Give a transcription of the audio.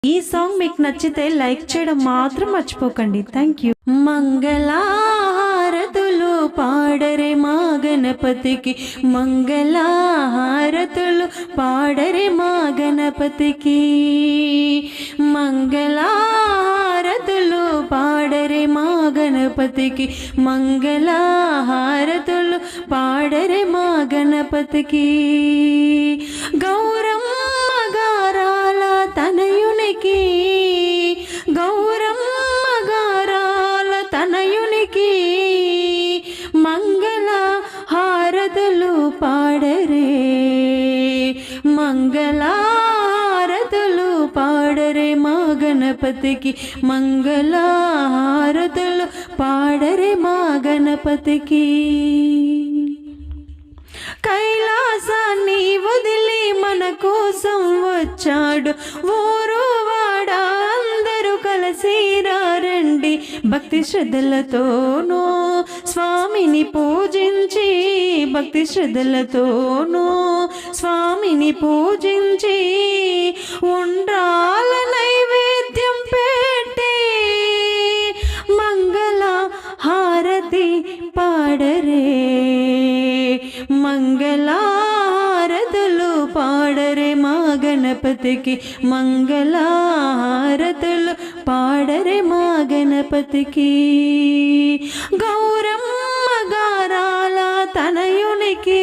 ఈ సాంగ్ మీకు నచ్చితే లైక్ చేయడం మాత్రం మర్చిపోకండి. Thank you. మంగళహారతులు పాడరే మా గణపతికి, మంగళహారతులు పాడరే మా గణపతికి, మంగళహారతులు పాడరే మా గణపతికి, మంగళహారతులు పాడరే మా గణపతికి. గౌరమ్మ గారాల తనయునికి, గౌరమ్మ గారాల తనయునికి మంగళ హారతులు పాడరే, మంగళ హారతులు పాడరే మా గణపతికి, మంగళ హారతులు పాడరే మా గణపతికి. కైలాసాన్ని వదిలి మన కోసం వచ్చాడు ఊరు వాడ, అందరూ కలిసి రండి భక్తి శ్రద్ధలతోనూ స్వామిని పూజించి, భక్తి శ్రద్ధలతోనూ స్వామిని పూజించి ఉండ్రాల నైవేద్యం పెట్టి మంగళ హారతి పాడరే, మంగళహారతులు పాడరే మా గణపతికి, మంగళహారతులు పాడరే మా గణపతికి. గౌరమ్మ గారాల తనయునికి